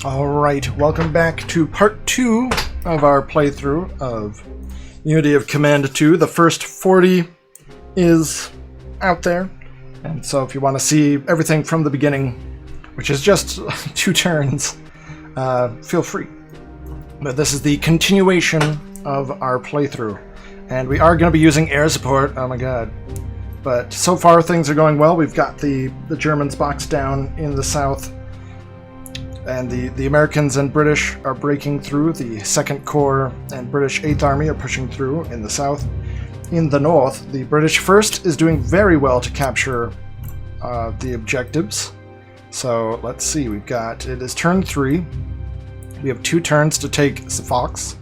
Alright, welcome back to part 2 of our playthrough of Unity of Command 2. The first 40 is out there, and so if you want to see everything from the beginning, which is just 2 turns, feel free. But this is the continuation of our playthrough, and we are going to be using air support, oh my god. But so far things are going well. We've got the Germans boxed down in the south, and the Americans and British are breaking through. The 2nd Corps and British 8th Army are pushing through in the south. In the north, the British 1st is doing very well to capture the objectives. So let's see, it is turn 3. We have 2 turns to take Fox,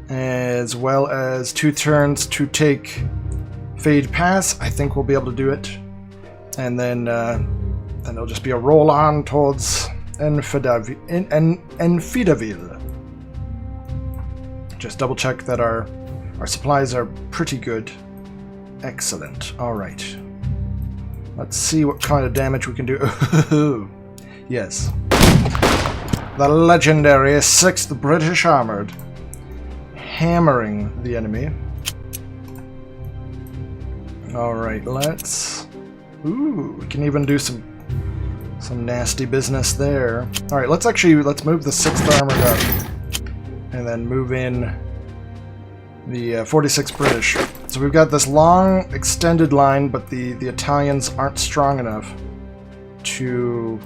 as well as 2 turns to take Fade Pass. I think we'll be able to do it. And then it'll just be a roll on towards Enfidaville. Just double check that our supplies are pretty good. Excellent. Alright. Let's see what kind of damage we can do. Yes. The legendary 6th British Armoured. Hammering the enemy. Alright, let's... Ooh, we can even do some nasty business there. Alright, let's move the 6th Armored up. And then move in the 46th British. So we've got this long, extended line, but the Italians aren't strong enough to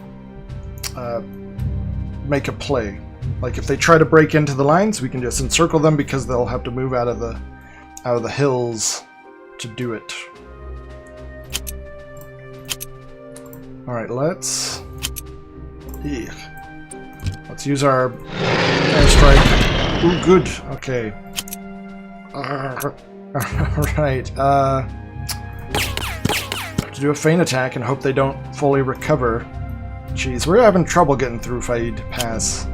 make a play. Like, if they try to break into the lines, we can just encircle them because they'll have to move out of the hills to do it. Alright, let's use our airstrike. Ooh, good. Okay. Alright, to do a feint attack and hope they don't fully recover. Jeez, we're having trouble getting through Fade Pass.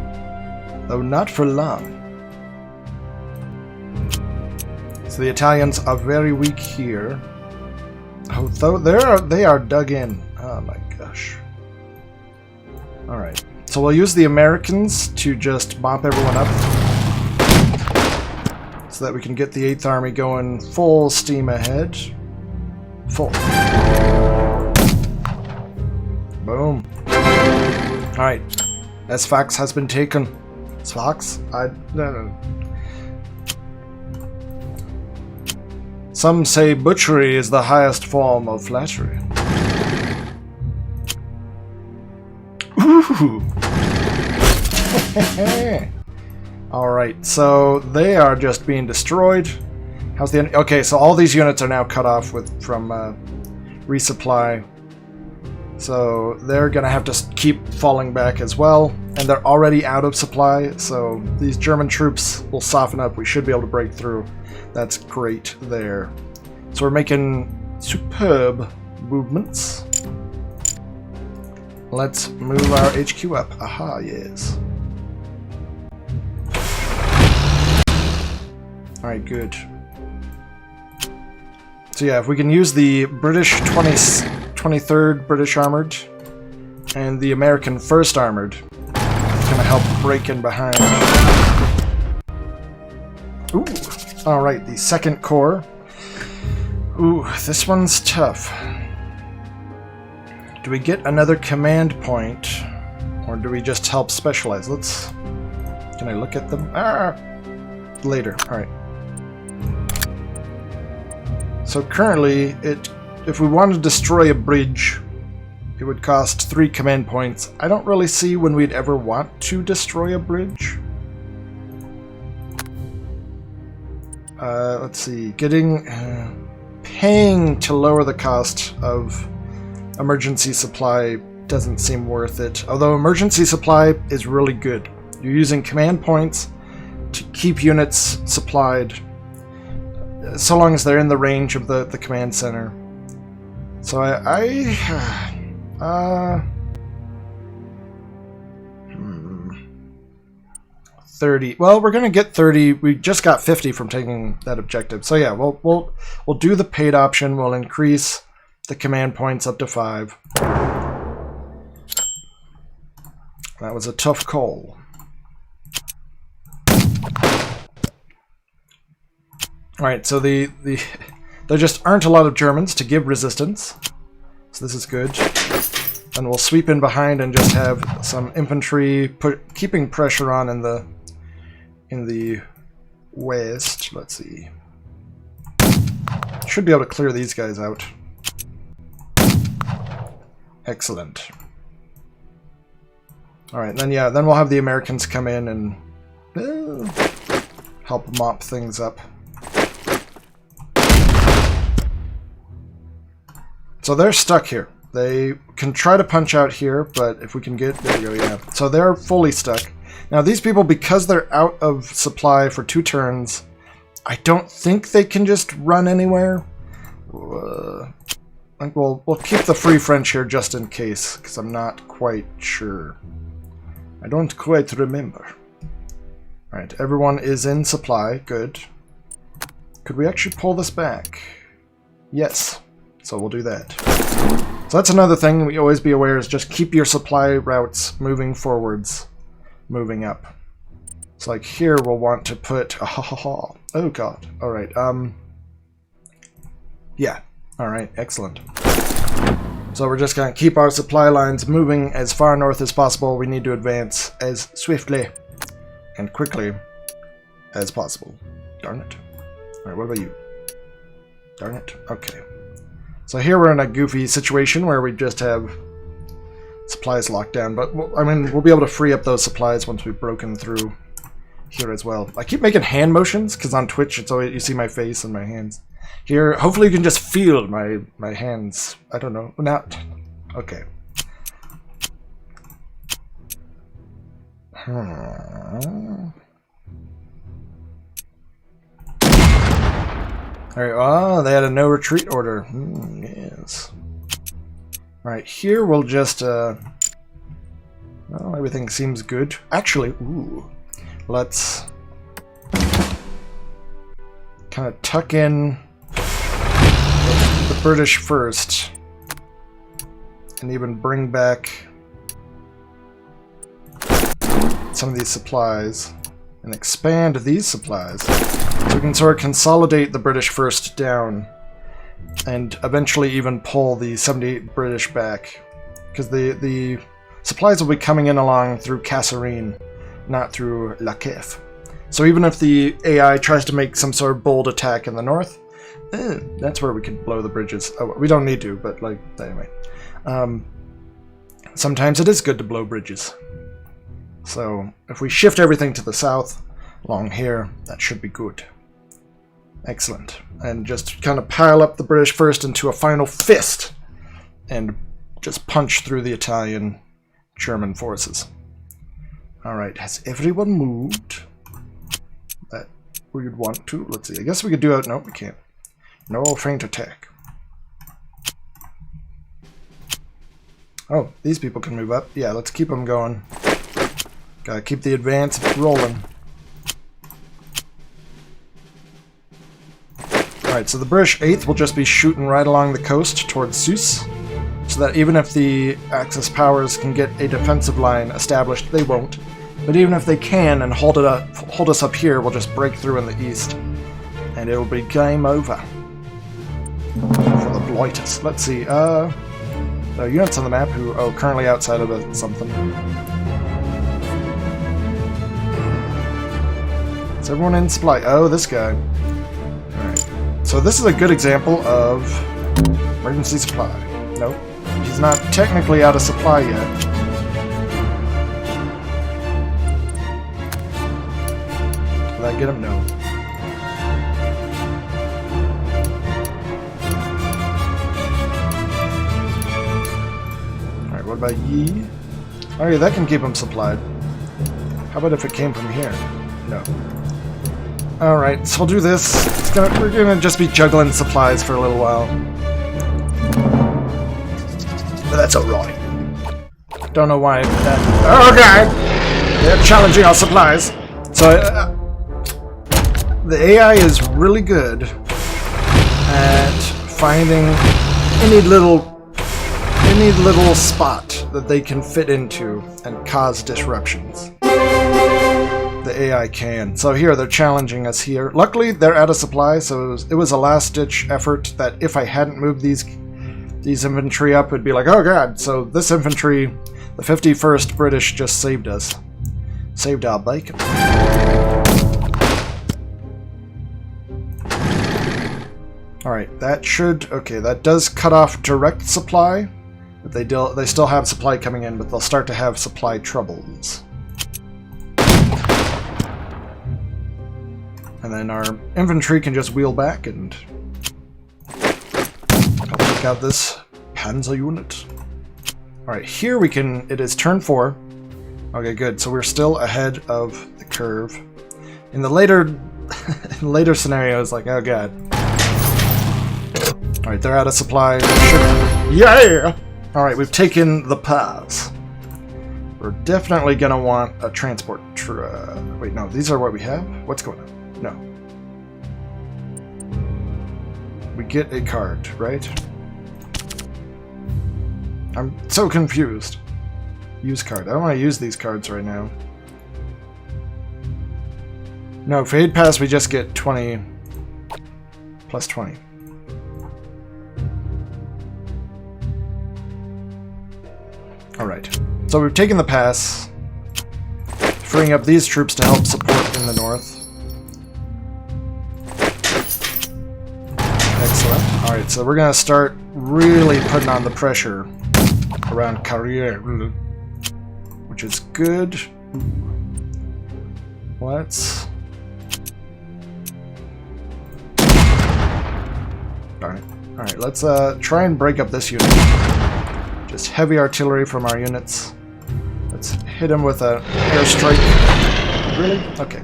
Though not for long. So the Italians are very weak here. Although they are dug in. Oh my gosh. Alright. So we'll use the Americans to just mop everyone up, so that we can get the 8th Army going full steam ahead. Full. Boom. Alright. Sfax has been taken. Sfax? No. Some say butchery is the highest form of flattery. Ooh! Alright, so they are just being destroyed. How's the... Okay, so all these units are now cut off from resupply. So they're gonna have to keep falling back as well. And they're already out of supply, so these German troops will soften up. We should be able to break through. That's great there. So we're making superb movements. Let's move our HQ up. Aha, yes. Alright, good. So yeah, if we can use the British 23rd British Armoured and the American 1st Armoured, it's gonna help break in behind. Ooh, alright, the 2nd Corps. Ooh, this one's tough. Do we get another command point, or do we just help specialize? Can I look at them? Later, alright. So currently, if we want to destroy a bridge, it would cost 3 command points. I don't really see when we'd ever want to destroy a bridge. Let's see, paying to lower the cost of emergency supply doesn't seem worth it. Although emergency supply is really good. You're using command points to keep units supplied, so long as they're in the range of the command center. So 30. Well, we're gonna get 30. We just got 50 from taking that objective. So yeah, we'll do the paid option. We'll increase the command points up to 5. That was a tough call. Alright, so there just aren't a lot of Germans to give resistance. So this is good. And we'll sweep in behind and just have some infantry keeping pressure on in the west. Let's see. Should be able to clear these guys out. Excellent. Alright, then we'll have the Americans come in and help mop things up. So they're stuck here. They can try to punch out here, but if we can get... There we go, yeah. So they're fully stuck. Now these people, because they're out of supply for 2 turns, I don't think they can just run anywhere. I think we'll keep the Free French here just in case, because I'm not quite sure. I don't quite remember. Alright, everyone is in supply. Good. Could we actually pull this back? Yes. So we'll do that. So that's another thing we always be aware is just keep your supply routes moving forwards, moving up. So like here we'll want to put oh god. Alright, yeah. Alright, excellent. So we're just gonna keep our supply lines moving as far north as possible. We need to advance as swiftly and quickly as possible. Darn it. Alright, what about you? Darn it. Okay. So here we're in a goofy situation where we just have supplies locked down, but I mean, we'll be able to free up those supplies once we've broken through here as well. I keep making hand motions because on Twitch it's always, you see my face and my hands. Here, hopefully you can just feel my hands. I don't know. Not okay. Alright, oh, they had a no retreat order. Yes. Alright, here we'll just, well, everything seems good. Actually, ooh, let's kind of tuck in the British first, and even bring back some of these supplies, and expand these supplies. So we can sort of consolidate the British first down, and eventually even pull the 78 British back. Because the supplies will be coming in along through Kasserine, not through La Kef. So even if the AI tries to make some sort of bold attack in the north, that's where we could blow the bridges. Oh, we don't need to, but like, anyway. Sometimes it is good to blow bridges. So if we shift everything to the south, along here, that should be good. Excellent. And just kind of pile up the British first into a final fist and just punch through the Italian German forces. Alright, has everyone moved that we'd want to? Let's see, I guess we could do it. No, we can't. No feint attack. Oh, these people can move up. Yeah, let's keep them going. Gotta keep the advance rolling. Alright, so the British 8th will just be shooting right along the coast towards Sousse, so that even if the Axis powers can get a defensive line established, they won't. But even if they can and hold us up here, we'll just break through in the east, and it'll be game over for the Bloiters. Let's see, there are units on the map who, currently outside of something. Is everyone in supply? Oh, this guy. Alright. So this is a good example of emergency supply. Nope. He's not technically out of supply yet. Will that get him? No. Alright, what about ye? Oh yeah, that can keep him supplied. How about if it came from here? No. Alright, so we'll do this. We're gonna just be juggling supplies for a little while. But that's alright. Don't know why that... Oh god! They're challenging our supplies. So, the AI is really good at finding any little spot that they can fit into and cause disruptions. The AI can. So here, they're challenging us here. Luckily, they're out of supply, so it was a last-ditch effort that if I hadn't moved these infantry up, it'd be like, oh god. So this infantry, the 51st British, just saved us. Saved our bacon. Alright, that should... Okay, that does cut off direct supply. But they still have supply coming in, but they'll start to have supply troubles. And then our infantry can just wheel back and... I'll take out this Panzer unit. Alright, here we can... It is turn 4. Okay, good. So we're still ahead of the curve. In the later... in later scenarios, like, oh god. Alright, they're out of supply. Yeah! Alright, we've taken the pass. We're definitely gonna want a transport wait, no, these are what we have? What's going on? No. We get a card, right? I'm so confused. Use card. I don't want to use these cards right now. No, for aid pass we just get 20 plus 20. Alright, so we've taken the pass, freeing up these troops to help support in the north. Excellent. Alright, so we're going to start really putting on the pressure around Carrier, which is good. Let's... Darn it. Alright, let's try and break up this unit. Just heavy artillery from our units. Let's hit them with an airstrike. Really? Okay.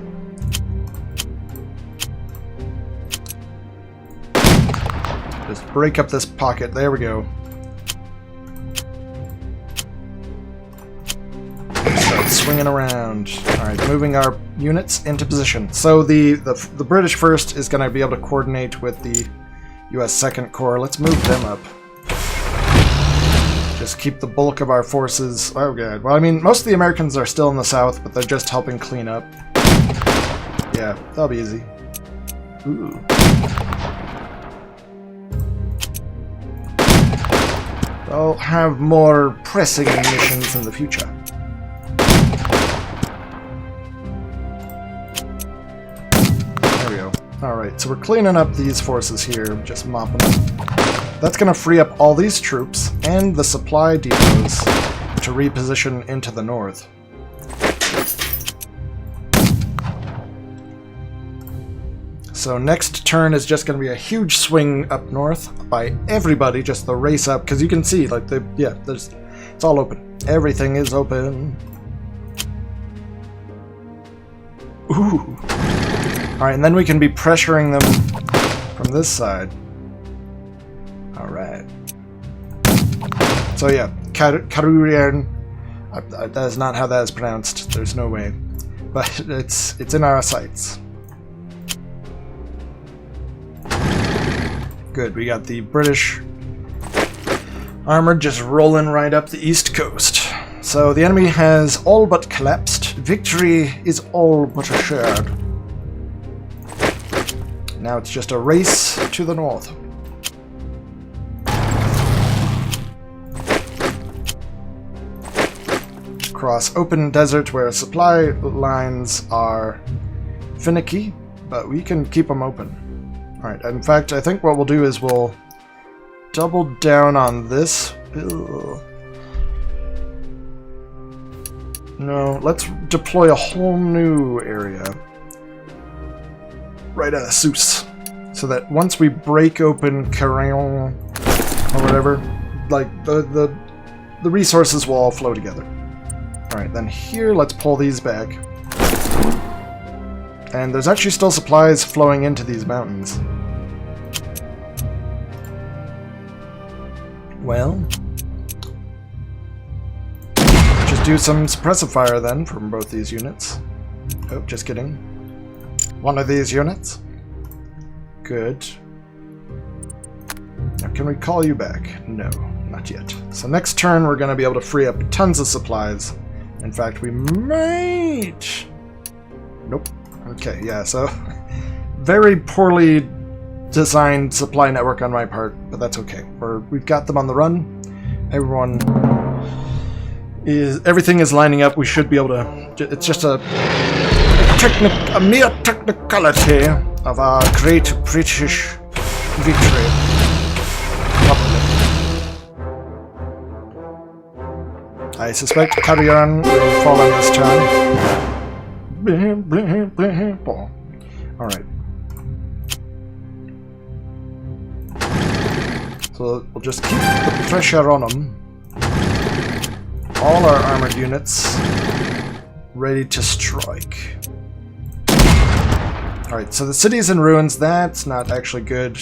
Just break up this pocket. There we go. Start swinging around. Alright, moving our units into position. So the British 1st is going to be able to coordinate with the US 2nd Corps. Let's move them up. Just keep the bulk of our forces... Oh god. Well, I mean, most of the Americans are still in the south, but they're just helping clean up. Yeah, that'll be easy. Ooh. They'll have more pressing missions in the future. There we go. Alright, so we're cleaning up these forces here, just mopping them. That's going to free up all these troops and the supply depots to reposition into the north. So next turn is just going to be a huge swing up north by everybody, just the race up, because you can see, like, it's all open. Everything is open. Ooh. Alright, and then we can be pressuring them from this side. Alright. So yeah, Karurian. That is not how that is pronounced. There's no way. But it's in our sights. Good, we got the British armor just rolling right up the east coast. So the enemy has all but collapsed. Victory is all but assured. Now it's just a race to the north. Across open desert where supply lines are finicky, but we can keep them open. Alright, in fact, I think what we'll do is we'll double down on this. Ugh. No, let's deploy a whole new area right at Seuss, so that once we break open Carillon or whatever, like the resources will all flow together. Alright, then here, let's pull these back. And there's actually still supplies flowing into these mountains. Well, just do some suppressive fire then from both these units. Oh, just kidding. One of these units. Good. Now, can we call you back? No, not yet. So next turn we're going to be able to free up tons of supplies. In fact, we might... Nope. Okay, yeah, so very poorly designed supply network on my part, but that's okay. We've got them on the run. Everything is lining up. We should be able to... It's just a mere technicality of our great British victory. Probably. I suspect Carrion will fall on this turn. Alright. So we'll just keep the pressure on them. All our armored units ready to strike. Alright, so the city's in ruins. That's not actually good.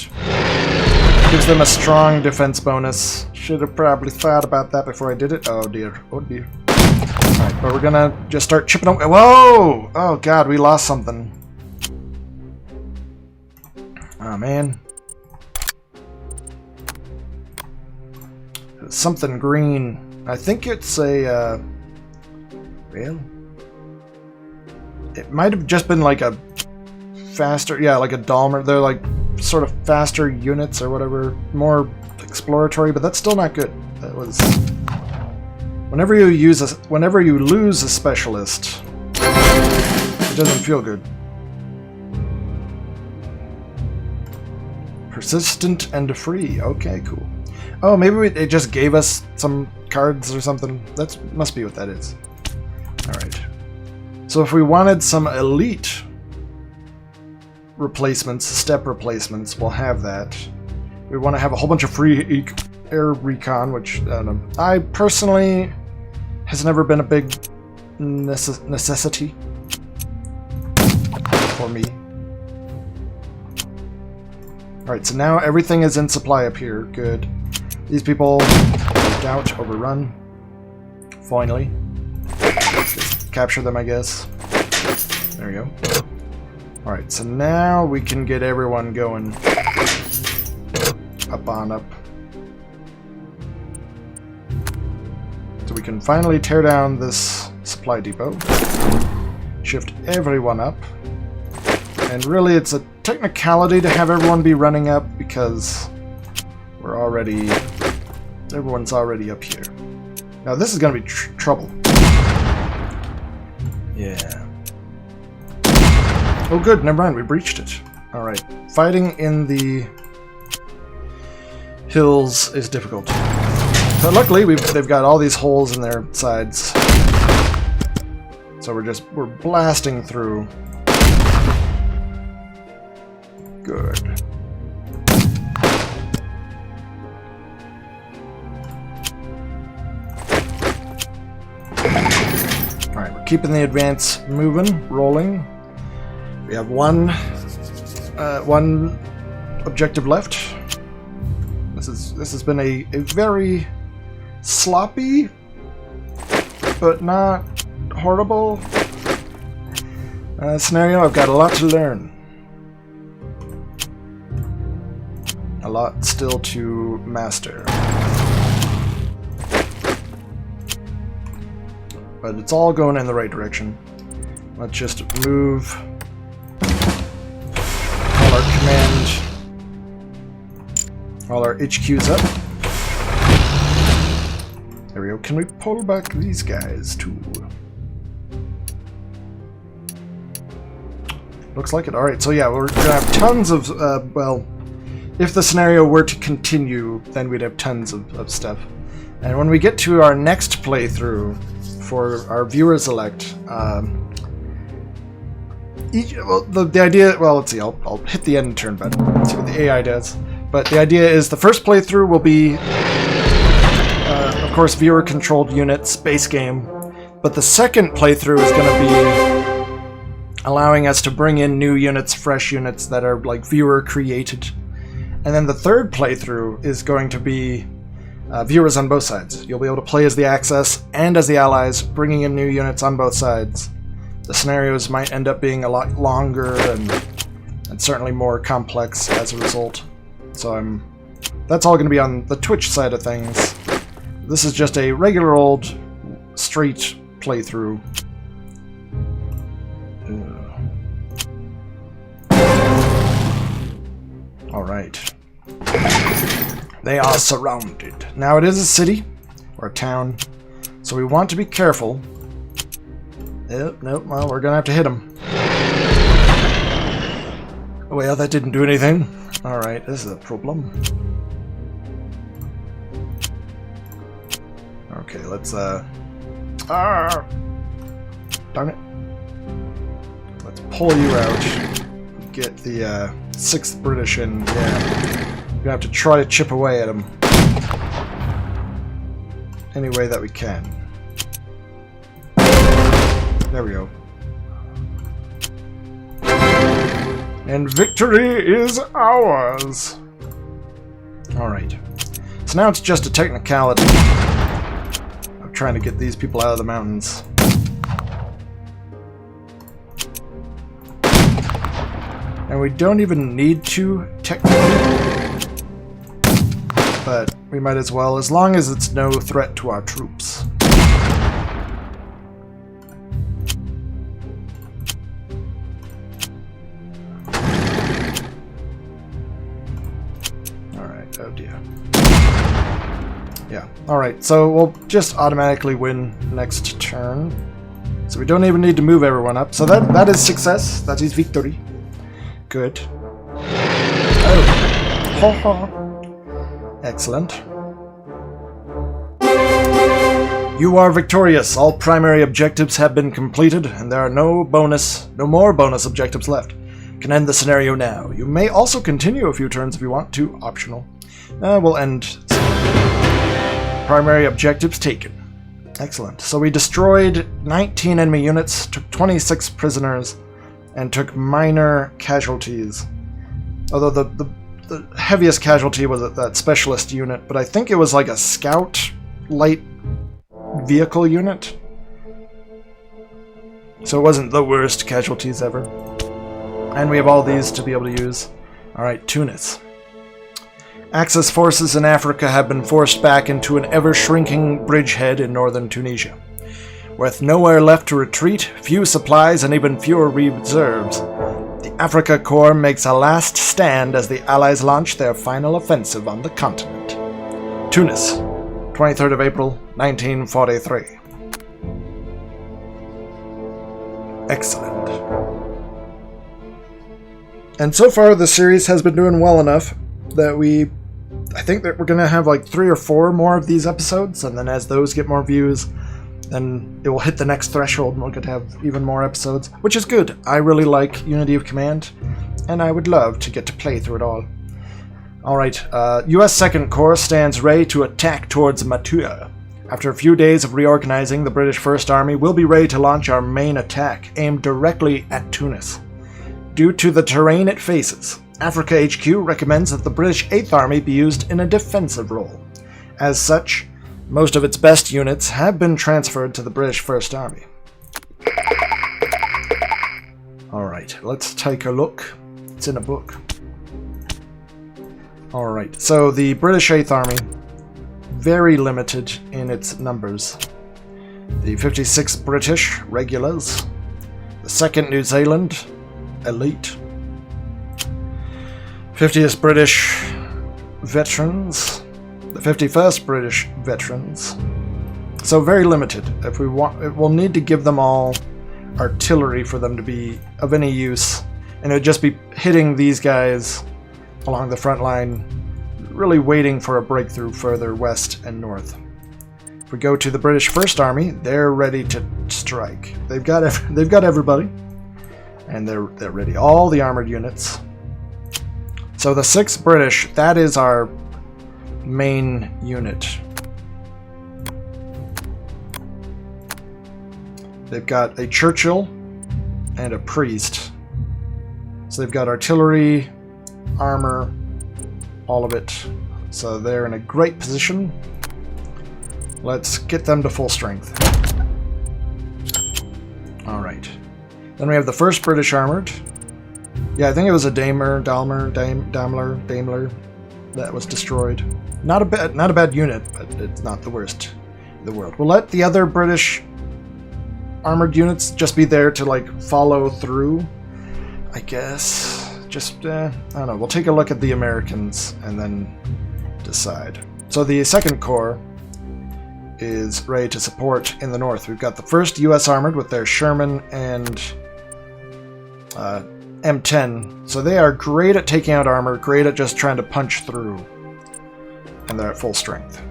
Gives them a strong defense bonus. Should have probably thought about that before I did it. Oh dear. Oh dear. Alright, but we're gonna just start chipping away. Whoa! Oh god, we lost something. Oh man. Something green. I think it's a, well, it might have just been like a faster, yeah, like a Dalmer. They're like sort of faster units or whatever, more exploratory, but that's still not good. That was, whenever you lose a specialist, it doesn't feel good. Persistent and free. Okay, cool. Oh, maybe it just gave us some cards or something. That must be what that is. Alright. So if we wanted some elite replacements, step replacements, we'll have that. We want to have a whole bunch of free air recon, which I personally has never been a big necessity for me. Alright, so now everything is in supply up here. Good. These people, doubt, overrun. Finally. Just capture them, I guess. There we go. Alright, so now we can get everyone going. Up on up. So we can finally tear down this supply depot. Shift everyone up. And really, it's a technicality to have everyone be running up because we're already... everyone's already up here. Now this is going to be trouble. Yeah. Oh good, never mind, we breached it. Alright, fighting in the hills is difficult. But luckily they've got all these holes in their sides. So we're blasting through. Good. Alright, we're keeping the advance moving, rolling. We have one objective left. This has been a very sloppy, but not horrible scenario. I've got a lot to learn. A lot still to master. But it's all going in the right direction. Let's just move all our HQs up. There we go. Can we pull back these guys too? Looks like it. Alright, so yeah, we're gonna have tons of, well, if the scenario were to continue, then we'd have tons of stuff. And when we get to our next playthrough for our viewers elect, the idea, well, let's see, I'll hit the end turn button, see what the AI does. But the idea is the first playthrough will be, of course, viewer-controlled units, base game. But the second playthrough is going to be allowing us to bring in new units, fresh units that are like viewer-created. And then the third playthrough is going to be viewers on both sides. You'll be able to play as the Axis and as the Allies, bringing in new units on both sides. The scenarios might end up being a lot longer and certainly more complex as a result. So that's all going to be on the Twitch side of things. This is just a regular old straight playthrough. Alright. They are surrounded. Now it is a city, or a town, so we want to be careful. Nope, well, we're gonna have to hit them. Well, that didn't do anything. Alright, this is a problem. Okay, let's, darn it. Let's pull you out. Get the, 6th British in. Yeah. We're gonna have to try to chip away at them. Any way that we can. There we go. And victory is ours! Alright. So now it's just a technicality of trying to get these people out of the mountains. And we don't even need to, technically. But we might as well, as long as it's no threat to our troops. Alright, oh dear. Yeah, alright, so we'll just automatically win next turn. So we don't even need to move everyone up. So that is success. That is victory. Good. Oh. Ha ha. Excellent. You are victorious. All primary objectives have been completed, and there are no more bonus objectives left. Can end the scenario now. You may also continue a few turns if you want to. Optional. We'll end. Primary objectives taken. Excellent. So we destroyed 19 enemy units, took 26 prisoners, and took minor casualties. Although the heaviest casualty was that specialist unit, but I think it was like a scout light vehicle unit. So it wasn't the worst casualties ever. And we have all these to be able to use. Alright, Tunis. Axis forces in Africa have been forced back into an ever-shrinking bridgehead in northern Tunisia. With nowhere left to retreat, few supplies, and even fewer reserves, the Africa Corps makes a last stand as the Allies launch their final offensive on the continent. Tunis, 23rd of April, 1943. Excellent. And so far the series has been doing well enough that I think that we're going to have like 3 or 4 more of these episodes, and then as those get more views, then it will hit the next threshold and we'll get to have even more episodes, which is good. I really like Unity of Command, and I would love to get to play through it all. Alright, US 2nd Corps stands ready to attack towards Matua. After a few days of reorganizing, the British 1st Army will be ready to launch our main attack, aimed directly at Tunis. Due to the terrain it faces, Africa HQ recommends that the British 8th Army be used in a defensive role. As such, most of its best units have been transferred to the British 1st Army. Alright, let's take a look. It's in a book. Alright, so the British 8th Army, very limited in its numbers. The 56th British Regulars, the 2nd New Zealand Elite, 50th British Veterans, the 51st British Veterans. So very limited. If we want, we'll need to give them all artillery for them to be of any use, and it would just be hitting these guys along the front line, really waiting for a breakthrough further west and north. If we go to the British 1st Army, they're ready to strike. They've got everybody, and they're ready. All the armored units. So the 6th British, that is our main unit. They've got a Churchill and a priest. So they've got artillery, armor, all of it. So they're in a great position. Let's get them to full strength. Alright. Then we have the 1st British Armored. Yeah, I think it was a Daimler. that was destroyed. Not a bad unit, but it's not the worst in the world. We'll let the other British armored units just be there to like follow through, I guess. Just I don't know. We'll take a look at the Americans and then decide. So the Second Corps is ready to support in the north. We've got the 1st U.S. Armored with their Sherman and M10. So they are great at taking out armor, great at just trying to punch through. And they're at full strength.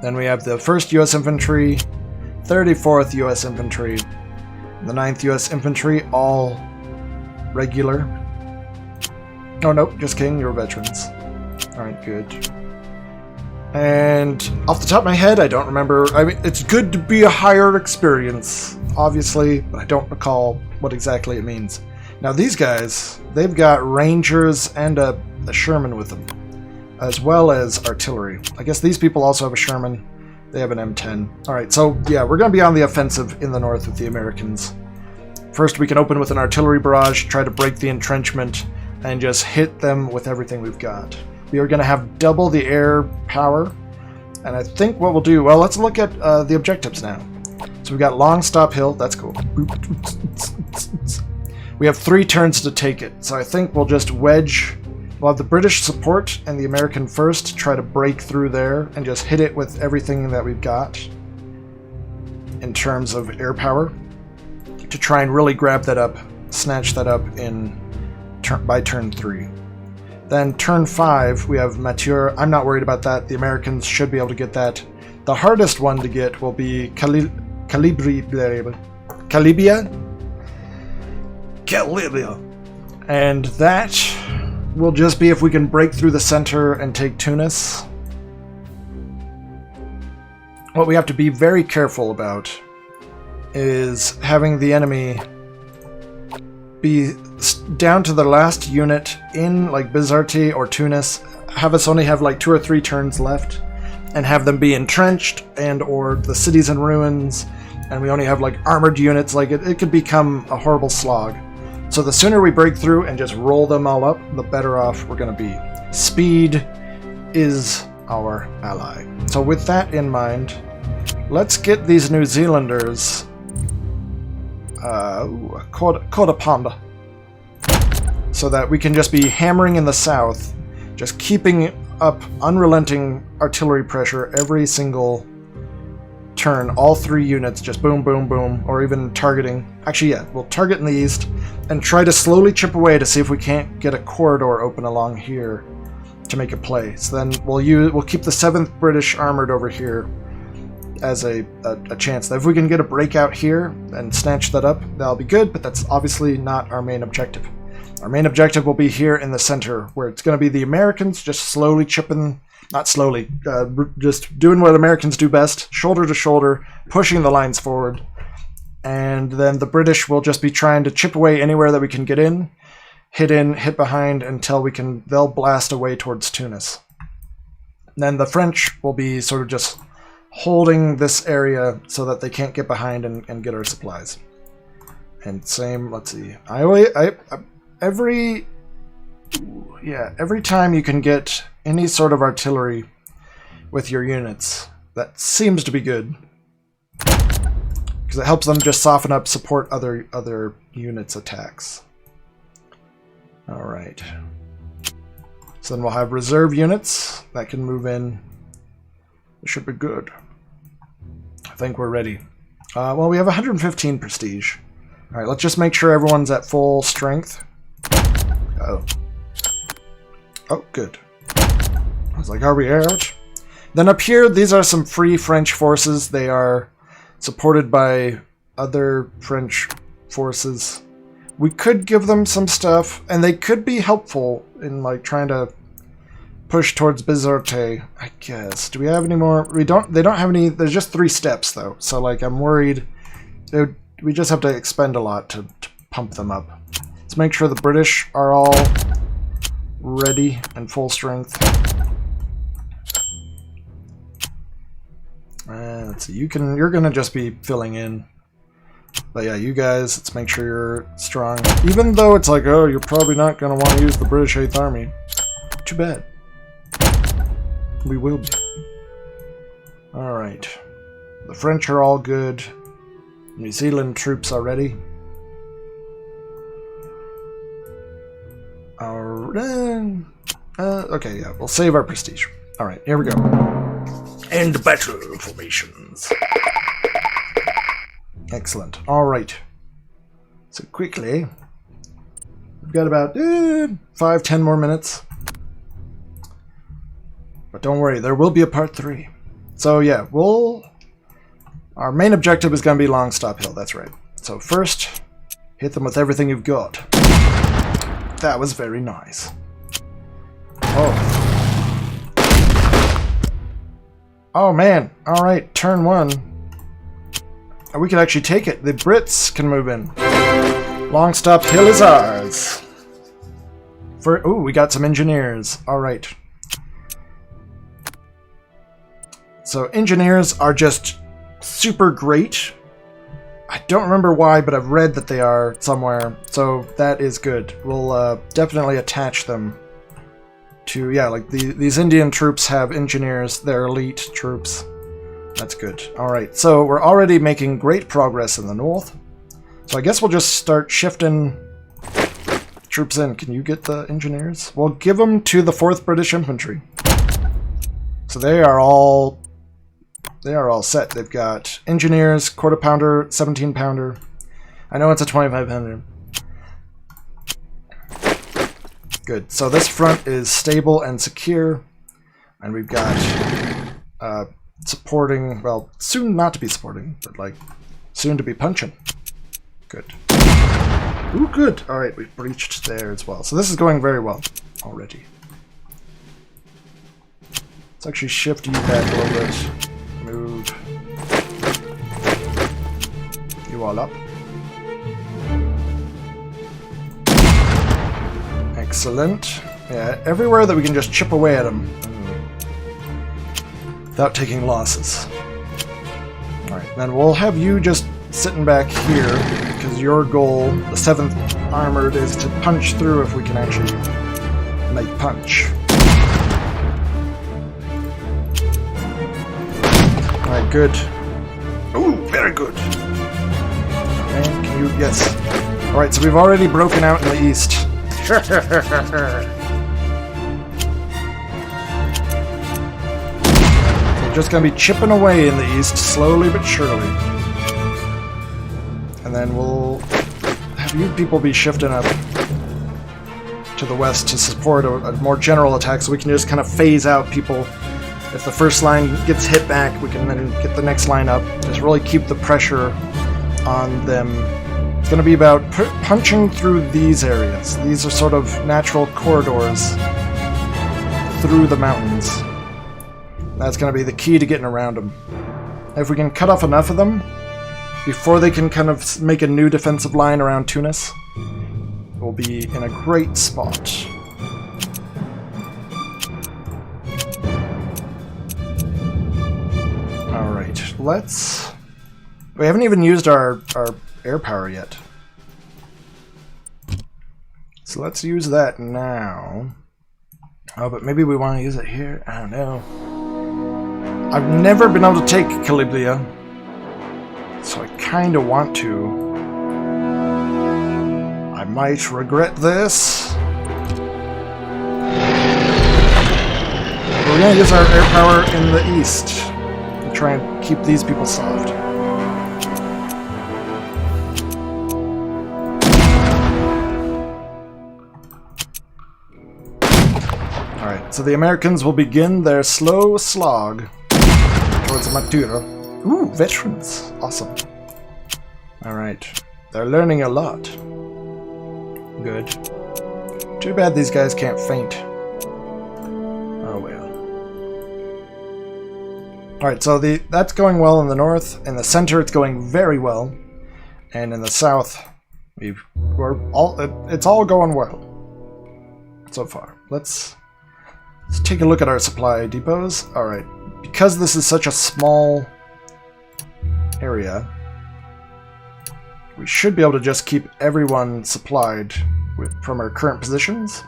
Then we have the 1st U.S. Infantry, 34th U.S. Infantry, and the 9th U.S. Infantry, all regular. Oh, no, just kidding, you're veterans. Alright, good. And off the top of my head, I don't remember. I mean, it's good to be a higher experience, obviously, but I don't recall what exactly it means. Now, these guys, they've got Rangers and a Sherman with them, as well as artillery. I guess these people also have a Sherman. They have an M10. Alright, so yeah, we're going to be on the offensive in the north with the Americans. First, we can open with an artillery barrage, try to break the entrenchment, and just hit them with everything we've got. We are going to have double the air power, and I think what we'll do, well, let's look at the objectives now. So we've got Long Stop Hill, that's cool. We have 3 turns to take it, so I think we'll just wedge. We'll have the British support and the American first try to break through there and just hit it with everything that we've got in terms of air power to try and really grab that up, snatch that up by turn 3. Then turn 5, we have Mature. I'm not worried about that. The Americans should be able to get that. The hardest one to get will be Calibia. And that will just be if we can break through the center and take Tunis. What we have to be very careful about is having the enemy be down to the last unit in like Bizerte or Tunis, have us only have like 2 or 3 turns left, and have them be entrenched and or the city's in ruins, and we only have like armored units. Like it could become a horrible slog. So the sooner we break through and just roll them all up, the better off we're going to be. Speed is our ally. So with that in mind, let's get these New Zealanders Kodapanda, so that we can just be hammering in the south, just keeping up unrelenting artillery pressure every single turn. All 3 units just boom, boom, boom, or even targeting. Actually, yeah, we'll target in the east and try to slowly chip away to see if we can't get a corridor open along here to make a play. So then we'll keep the 7th British Armored over here as a chance that if we can get a breakout here and snatch that up, that'll be good, but that's obviously not our main objective. Our main objective will be here in the center, where it's going to be the Americans just slowly chipping, not slowly, just doing what Americans do best, shoulder to shoulder, pushing the lines forward, and then the British will just be trying to chip away anywhere that we can get in, hit behind until they'll blast away towards Tunis. And then the French will be sort of just holding this area so that they can't get behind and get our supplies. And same, let's see. Every time you can get any sort of artillery with your units, that seems to be good, because it helps them just soften up, support other units' attacks. All right. So then we'll have reserve units that can move in. It should be good. I think we're ready. Well, we have 115 prestige. All right, let's just make sure everyone's at full strength. Oh, good. I was like, are we out? Then up here, these are some free French forces. They are supported by other French forces. We could give them some stuff, and they could be helpful in like trying to push towards Bizerte, I guess. Do we have any more? They don't have any. There's just 3 steps though, so like I'm worried we just have to expend a lot to pump them up. Let's make sure the British are all ready and full strength. Let's see. You're gonna just be filling in. But yeah, you guys, let's make sure you're strong. Even though it's like, oh, you're probably not gonna want to use the British 8th Army. too bad. We will be. Alright. The French are all good. New Zealand troops are ready. Okay, yeah, we'll save our prestige. Alright, here we go. End battle formations. Excellent. Alright. So quickly, we've got about 5-10 more minutes. But don't worry, there will be a part 3. So yeah, our main objective is going to be Longstop Hill, that's right. So first, hit them with everything you've got. That was very nice. Oh. Oh man, alright, turn 1. We can actually take it. The Brits can move in. Longstop Hill is ours. Ooh, we got some engineers. Alright. So engineers are just super great. I don't remember why, but I've read that they are somewhere. So that is good. We'll definitely attach them to, yeah, like these Indian troops have engineers. They're elite troops. That's good. Alright, so we're already making great progress in the north. So I guess we'll just start shifting troops in. Can you get the engineers? We'll give them to the 4th British Infantry. So they are all set. They've got engineers, quarter pounder, 17 pounder. I know it's a 25 pounder. Good. So this front is stable and secure. And we've got supporting, well, soon not to be supporting, but like soon to be punching. Good. Ooh, good. Alright, we've breached there as well. So this is going very well already. Let's actually shift you back a little bit. Move you all up. Excellent. Yeah, everywhere that we can just chip away at them without taking losses. Alright, then we'll have you just sitting back here because your goal, the 7th Armored, is to punch through if we can actually make punch. Alright, good. Ooh, very good. And can you... yes. Alright, so we've already broken out in the east. We're just going to be chipping away in the east, slowly but surely. And then we'll have you people be shifting up to the west to support a more general attack, so we can just kind of phase out people. If the first line gets hit back, we can then get the next line up. Just really keep the pressure on them. It's going to be about punching through these areas. These are sort of natural corridors through the mountains. That's going to be the key to getting around them. If we can cut off enough of them before they can kind of make a new defensive line around Tunis, we'll be in a great spot. Alright, let's... we haven't even used our air power yet. So let's use that now. Oh, but maybe we want to use it here? I don't know. I've never been able to take Caliblia, so I kind of want to. I might regret this. We're going to use our air power in the east to try and keep these people soft. Alright, so the Americans will begin their slow slog towards Matura. Ooh, veterans. Awesome. Alright. They're learning a lot. Good. Too bad these guys can't faint. Oh well. Alright, so that's going well in the north. In the center, it's going very well. And in the south, it's all going well so far. Let's take a look at our supply depots. Alright. Because this is such a small area, we should be able to just keep everyone supplied from our current positions.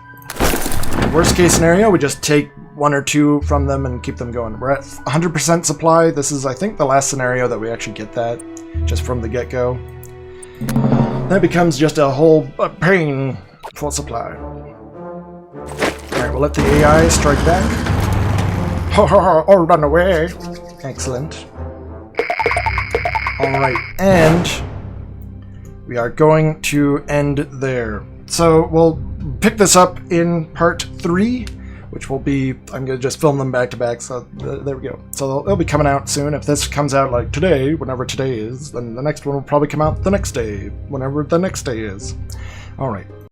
Worst case scenario, we just take 1 or 2 from them and keep them going. We're at 100% supply. This is, I think, the last scenario that we actually get that, just from the get-go. Then it becomes just a whole pain for supply. Alright, we'll let the AI strike back. Or run away. Excellent. Alright, and we are going to end there. So we'll pick this up in part 3, which will be, I'm going to just film them back to back, so there we go. So they'll be coming out soon. If this comes out like today, whenever today is, then the next one will probably come out the next day, whenever the next day is. Alright.